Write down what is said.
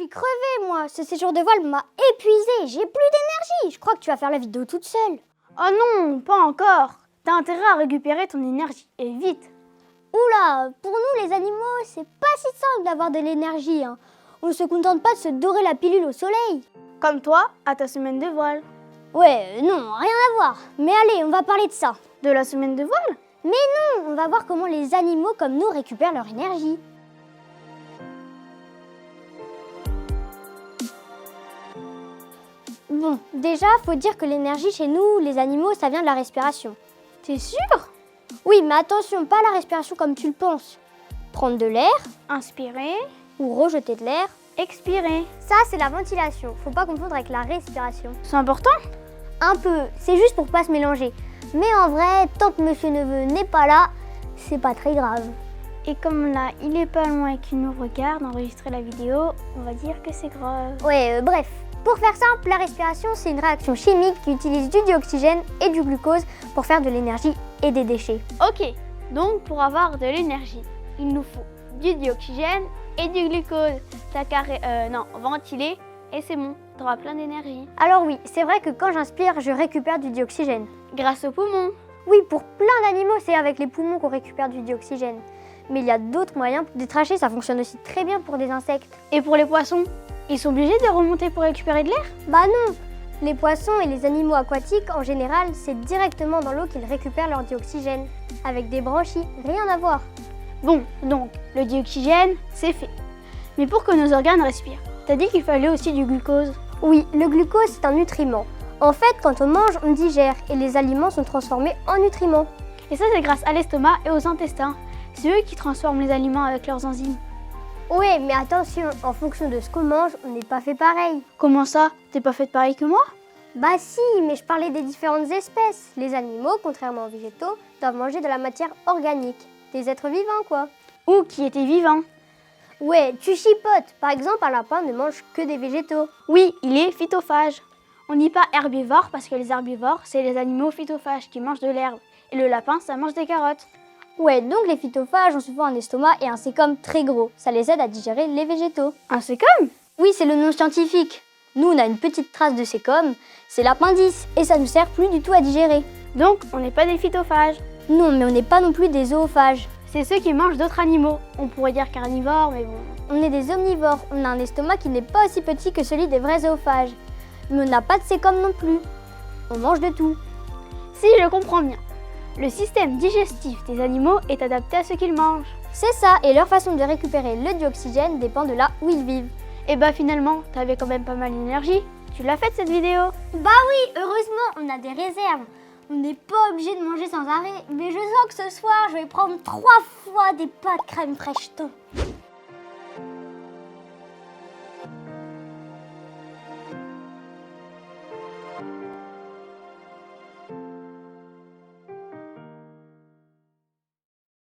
suis crevée, moi. Ce séjour de voile m'a épuisée. J'ai plus d'énergie. Je crois que tu vas faire la vidéo toute seule. Oh non, pas encore. T'as intérêt à récupérer ton énergie, et vite. Oula, pour nous les animaux, c'est pas si simple d'avoir de l'énergie. On ne se contente pas de se dorer la pilule au soleil. Comme toi, à ta semaine de voile. Ouais, non, rien à voir. Mais allez, on va parler de ça. De la semaine de voile? Mais non, on va voir comment les animaux comme nous récupèrent leur énergie. Bon, déjà, faut dire que l'énergie chez nous, les animaux, ça vient de la respiration. T'es sûr? Oui, mais attention, pas la respiration comme tu le penses. Prendre de l'air Inspirer, ou rejeter de l'air, expirer. ça c'est la ventilation. Faut pas confondre avec la respiration. C'est important? Un peu, c'est juste pour pas se mélanger. Mais en vrai, tant que Monsieur Neveu n'est pas là, c'est pas très grave. Et comme là, il est pas loin et qu'il nous regarde enregistrer la vidéo, on va dire que c'est grave. Ouais, bref. Pour faire simple, la respiration, c'est une réaction chimique qui utilise du dioxygène et du glucose pour faire de l'énergie et des déchets. Ok, donc pour avoir de l'énergie, il nous faut du dioxygène et du glucose. T'as qu'à ventiler et c'est bon, t'auras plein d'énergie. Alors oui, c'est vrai que quand j'inspire, je récupère du dioxygène. Grâce aux poumons. Oui, pour plein d'animaux, c'est avec les poumons qu'on récupère du dioxygène. Mais il y a d'autres moyens. Des trachées, ça fonctionne aussi très bien pour des insectes. Et pour les poissons, ils sont obligés de remonter pour récupérer de l'air? Bah non. Les poissons et les animaux aquatiques, en général, c'est directement dans l'eau qu'ils récupèrent leur dioxygène. Avec des branchies, rien à voir. Bon, donc, le dioxygène, c'est fait. Mais pour que nos organes respirent, t'as dit qu'il fallait aussi du glucose? Oui, le glucose, c'est un nutriment. En fait, quand on mange, on digère et les aliments sont transformés en nutriments. Et ça, c'est grâce à l'estomac et aux intestins. C'est eux qui transforment les aliments avec leurs enzymes. Oui, mais attention, en fonction de ce qu'on mange, on n'est pas fait pareil. Comment ça? T'es pas faite pareil que moi? Bah si, mais je parlais des différentes espèces. Les animaux, contrairement aux végétaux, doivent manger de la matière organique. Des êtres vivants, quoi. Ou qui étaient vivants. Ouais, tu chipotes. Par exemple, un lapin ne mange que des végétaux. Oui, il est phytophage. On dit pas herbivore parce que les herbivores, c'est les animaux phytophages qui mangent de l'herbe. Et le lapin, ça mange des carottes. Ouais, donc les phytophages ont souvent un estomac et un sécom très gros. Ça les aide à digérer les végétaux. Un sécom? Oui, c'est le nom scientifique. Nous, on a une petite trace de sécom, c'est l'appendice, et ça nous sert plus du tout à digérer. Donc, on n'est pas des phytophages. Non, mais on n'est pas non plus des zoophages. C'est ceux qui mangent d'autres animaux. On pourrait dire carnivores, mais bon. On est des omnivores. On a un estomac qui n'est pas aussi petit que celui des vrais zoophages. Mais on n'a pas de sécom non plus. On mange de tout. Si je comprends bien, le système digestif des animaux est adapté à ce qu'ils mangent. C'est ça, et leur façon de récupérer le dioxygène dépend de là où ils vivent. Et bah finalement, t'avais quand même pas mal d'énergie. Tu l'as faite cette vidéo? Bah oui, heureusement, on a des réserves. On n'est pas obligé de manger sans arrêt. Mais je sens que ce soir, je vais prendre 3 fois des pâtes crème fraîche thon.